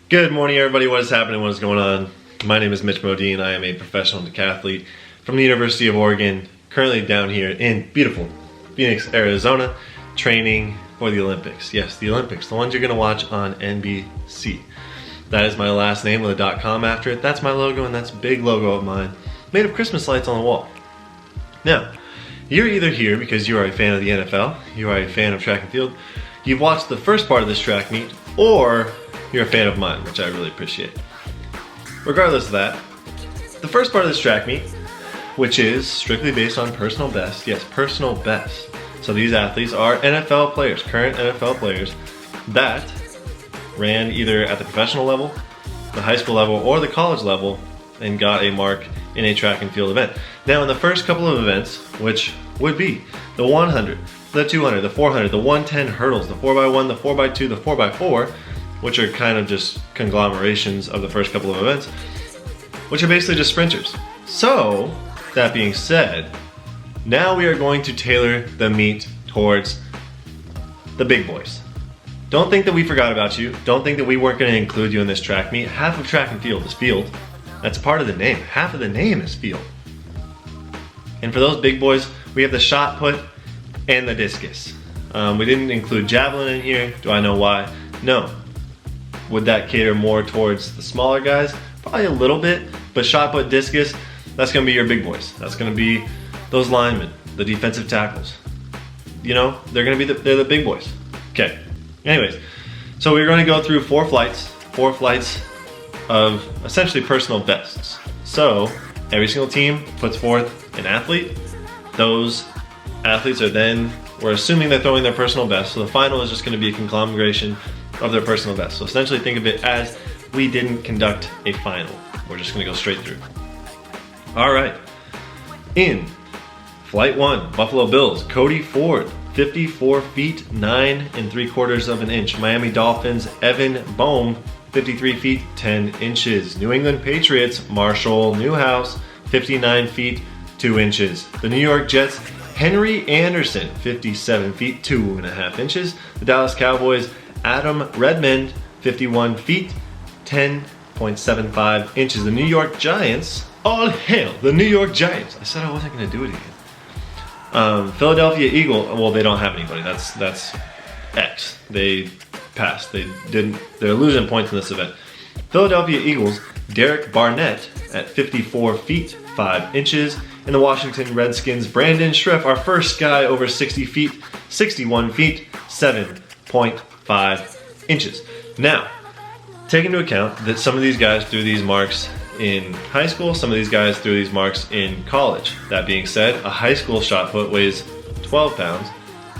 Good morning, everybody. What is happening? What is going on? My name is Mitch Modin. I am a professional decathlete from the University of Oregon, currently down here in beautiful Phoenix, Arizona, training for the Olympics. Yes, the Olympics, the ones you're going to watch on NBC. That is my last name with a .com after it. That's my logo, and that's a big logo of mine, made of Christmas lights on the wall. Now, you're either here because you are a fan of the NFL, you are a fan of track and field, you've watched the first part of this track meet, or you're a fan of mine, which I really appreciate. Regardless of that, the first part of this track meet, which is strictly based on personal best, yes, personal best. So these athletes are NFL players, current NFL players that ran either at the professional level, the high school level, or the college level and got a mark in a track and field event. Now in the first couple of events, which would be the 100, the 200, the 400, the 110 hurdles, the 4x1, the 4x2, the 4x4, which are kind of just conglomerations of the first couple of events, which are basically just sprinters. So, that being said, now we are going to tailor the meet towards the big boys. Don't think that we forgot about you. Don't think that we weren't going to include you in this track meet. Half of track and field is field. That's part of the name. Half of the name is field. And for those big boys, we have the shot put and the discus. We didn't include javelin in here. Do I know why? No. Would that cater more towards the smaller guys? Probably a little bit, but shot put, discus, that's gonna be your big boys. That's gonna be those linemen, the defensive tackles. You know, they're the big boys. Okay, anyways, so we're gonna go through four flights of essentially personal bests. So every single team puts forth an athlete. Those athletes are then, we're assuming they're throwing their personal best, so the final is just gonna be a conglomeration of their personal best. So essentially think of it as we didn't conduct a final. We're just gonna go straight through. All right, in flight 1, Buffalo Bills, Cody Ford, 54 feet 9 3/4 of an inch. Miami Dolphins, Evan Boehm, 53 feet 10 inches. New England Patriots, Marshall Newhouse, 59 feet 2 inches. The New York Jets, Henry Anderson, 57 feet 2.5 inches. The Dallas Cowboys, Adam Redmond, 51 feet, 10.75 inches. The New York Giants, all hail the New York Giants. I said I wasn't gonna do it again. Philadelphia Eagle, well, they don't have anybody. That's X. They passed. They're losing points in this event. Philadelphia Eagles, Derek Barnett at 54 feet 5 inches. And the Washington Redskins, Brandon Schriff, our first guy over 60 feet, 61 feet, 7.5 inches. Now, take into account that some of these guys threw these marks in high school, some of these guys threw these marks in college. That being said, a high school shot put weighs 12 pounds,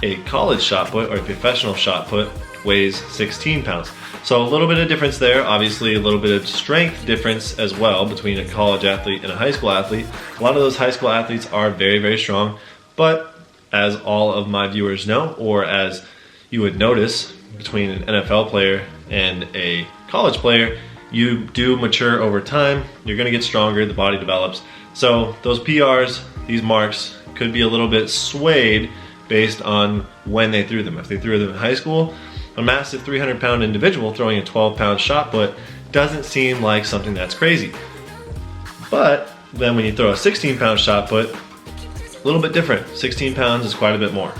a college shot put or a professional shot put weighs 16 pounds. So a little bit of difference there, obviously a little bit of strength difference as well between a college athlete and a high school athlete. A lot of those high school athletes are very, very strong, but as all of my viewers know, or as you would notice between an NFL player and a college player, you do mature over time. You're gonna get stronger, the body develops. So those PRs, these marks, could be a little bit swayed based on when they threw them. If they threw them in high school, a massive 300-pound individual throwing a 12-pound shot put doesn't seem like something that's crazy. But then when you throw a 16-pound shot put, a little bit different. 16 pounds is quite a bit more.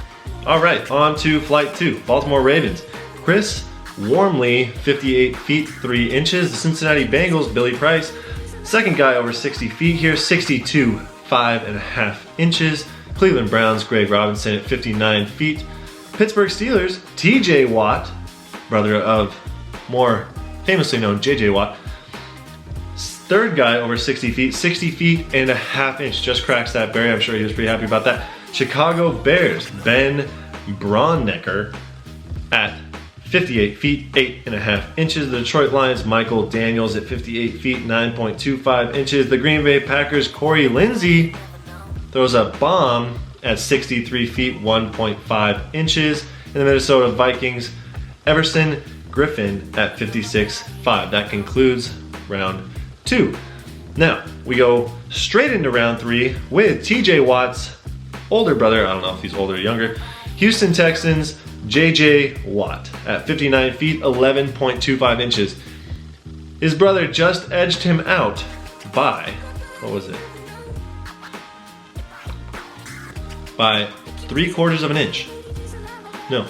All right, on to flight 2, Baltimore Ravens. Chris Wormley, 58 feet 3 inches. The Cincinnati Bengals, Billy Price, second guy over 60 feet here, 62 5.5 inches. Cleveland Browns, Greg Robinson at 59 feet. Pittsburgh Steelers, TJ Watt, brother of more famously known JJ Watt, third guy over 60 feet, 60 feet and a half inch, just cracks that barrier. I'm sure he was pretty happy about that. Chicago Bears, Ben Bronnecker at 58 feet 8.5 inches. The Detroit Lions, Michael Daniels at 58 feet 9.25 inches. The Green Bay Packers, Corey Lindsey throws a bomb at 63 feet 1.5 inches. And the Minnesota Vikings, Everson Griffin at 56.5. That concludes round 2. Now we go straight into round 3 with TJ Watt's older brother, I don't know if he's older or younger, Houston Texans, JJ Watt at 59 feet 11.25 inches. His brother just edged him out by, what was it? By 3/4 of an inch. No.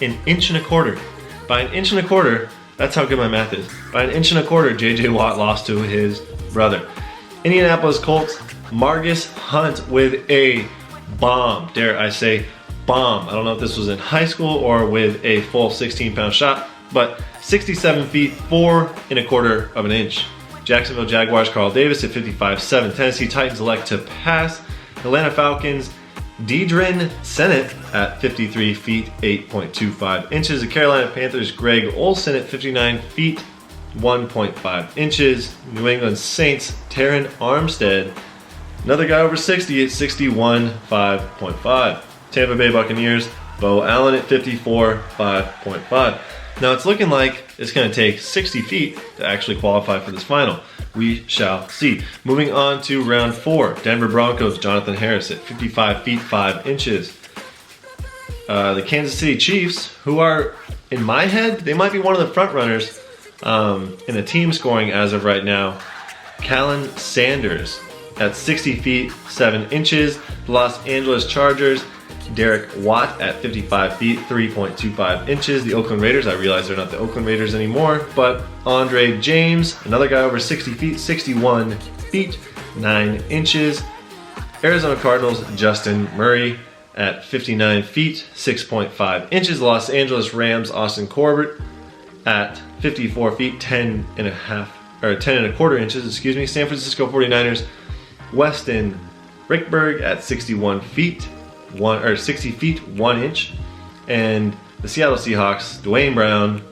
An inch and a quarter. By an inch and a quarter, that's how good my math is. By an inch and a quarter, J.J. Watt lost to his brother. Indianapolis Colts, Margus Hunt with a bomb. Dare I say bomb. I don't know if this was in high school or with a full 16-pound shot, but 67 feet, 4¼ of an inch. Jacksonville Jaguars, Carl Davis at 55-7. Tennessee Titans elect to pass. Atlanta Falcons, Deidrin Sennett at 53 feet, 8.25 inches. The Carolina Panthers, Greg Olsen at 59 feet, 1.5 inches. New England Saints, Terran Armstead, another guy over 60 at 61, 5.5. Tampa Bay Buccaneers, Bo Allen at 54, 5.5. Now it's looking like it's going to take 60 feet to actually qualify for this final. We shall see. Moving on to round 4, Denver Broncos, Jonathan Harris at 55 feet, 5 inches. The Kansas City Chiefs, who are, in my head, they might be one of the front runners in the team scoring as of right now. Callan Sanders at 60 feet, 7 inches. The Los Angeles Chargers, Derek Watt at 55 feet, 3.25 inches. The Oakland Raiders, I realize they're not the Oakland Raiders anymore, but Andre James, another guy over 60 feet, 61 feet, 9 inches. Arizona Cardinals, Justin Murray at 59 feet, 6.5 inches. Los Angeles Rams, Austin Corbett at 54 feet, 10.25 inches, excuse me. San Francisco 49ers, Weston Rickberg at 61 feet, 60 feet, 1 inch. And the Seattle Seahawks, Dwayne Brown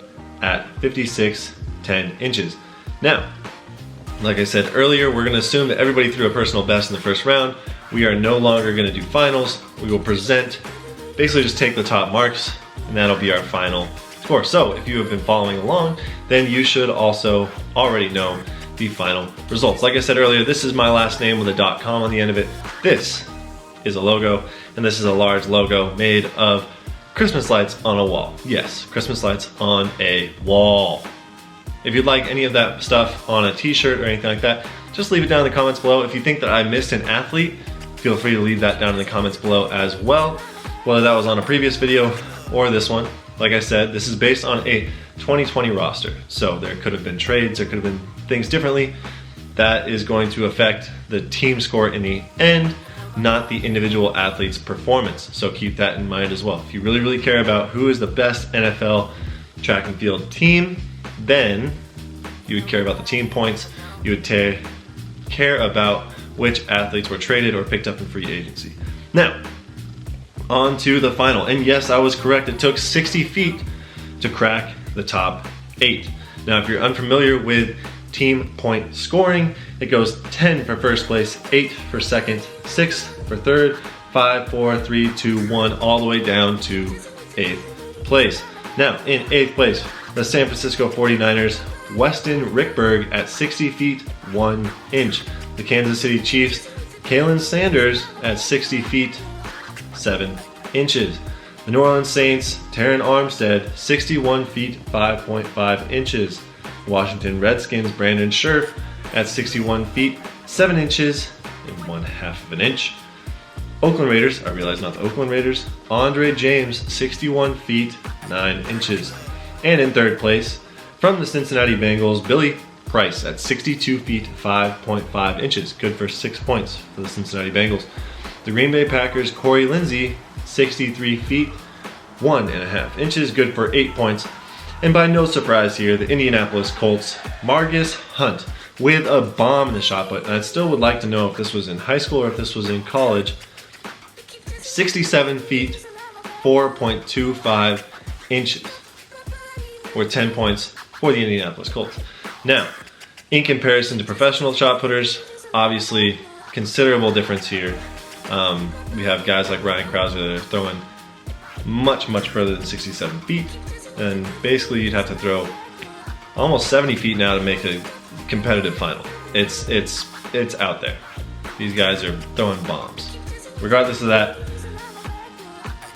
at 56, 10 inches. Now, like I said earlier, we're gonna assume that everybody threw a personal best in the first round. We are no longer gonna do finals. We will present, basically just take the top marks, and that'll be our final score. So if you have been following along, then you should also already know the final results. Like I said earlier, this is my last name with a .com on the end of it. This is a logo, and this is a large logo made of Christmas lights on a wall. Yes, Christmas lights on a wall. If you'd like any of that stuff on a t-shirt or anything like that, just leave it down in the comments below. If you think that I missed an athlete, feel free to leave that down in the comments below as well, whether that was on a previous video or this one. Like I said, this is based on a 2020 roster, so there could have been trades, there could have been things differently. That is going to affect the team score in the end, not the individual athlete's performance. So keep that in mind as well. If you really, really care about who is the best NFL track and field team, then you would care about the team points. You would care about which athletes were traded or picked up in free agency. Now, on to the final. And yes, I was correct. It took 60 feet to crack the top 8. Now, if you're unfamiliar with team point scoring, it goes 10 for first place, 8 for second, 6 for third, 5, 4, 3, 2, 1, all the way down to 8th place. Now, in 8th place, the San Francisco 49ers, Weston Rickberg at 60 feet, 1 inch. The Kansas City Chiefs, Callan Sanders at 60 feet, 7 inches. The New Orleans Saints, Terran Armstead, 61 feet, 5.5 inches. Washington Redskins, Brandon Scherf at 61 feet, 7 inches and 1/2 of an inch. Oakland Raiders, I realize not the Oakland Raiders, Andre James, 61 feet, 9 inches. And in 3rd place, from the Cincinnati Bengals, Billy Price at 62 feet, 5.5 inches. Good for 6 points for the Cincinnati Bengals. The Green Bay Packers, Corey Lindsey, 63 feet, 1.5 inches. Good for 8 points. And by no surprise here, the Indianapolis Colts, Margus Hunt, with a bomb in the shot put. And I still would like to know if this was in high school or if this was in college. 67 feet, 4.25 inches, or 10 points for the Indianapolis Colts. Now, in comparison to professional shot putters, obviously considerable difference here. We have guys like Ryan Krauser that are throwing much, much further than 67 feet. And basically you'd have to throw almost 70 feet now to make a competitive final. It's out there. These guys are throwing bombs. Regardless of that,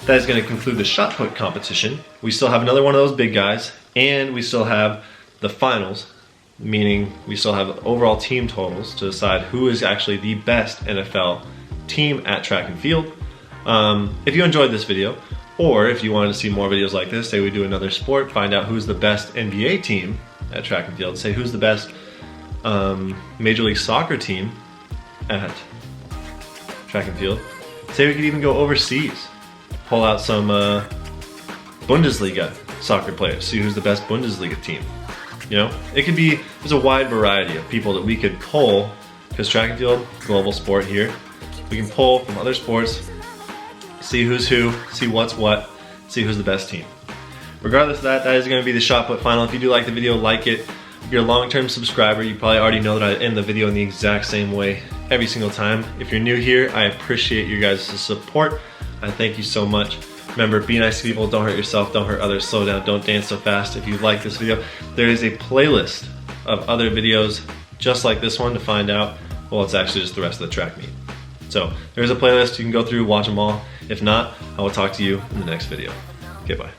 that is going to conclude the shot put competition. We still have another one of those big guys And we still have the finals, meaning we still have overall team totals to decide who is actually the best NFL team at track and field. If you enjoyed this video, or if you wanted to see more videos like this, say we do another sport, find out who's the best NBA team at track and field, say who's the best Major League Soccer team at track and field. Say we could even go overseas, pull out some Bundesliga soccer players, see who's the best Bundesliga team. You know, it could be, there's a wide variety of people that we could pull, because track and field, global sport here. We can pull from other sports, see who's who, see what's what, see who's the best team. Regardless of that, that is going to be the shot put final. If you do like the video, like it. If you're a long-term subscriber, you probably already know that I end the video in the exact same way every single time. If you're new here, I appreciate you guys' support. I thank you so much. Remember, be nice to people, don't hurt yourself, don't hurt others, slow down, don't dance so fast. If you like this video, there is a playlist of other videos just like this one to find out, well, it's actually just the rest of the track meet. So there's a playlist, you can go through, watch them all. If not, I will talk to you in the next video. Okay, bye.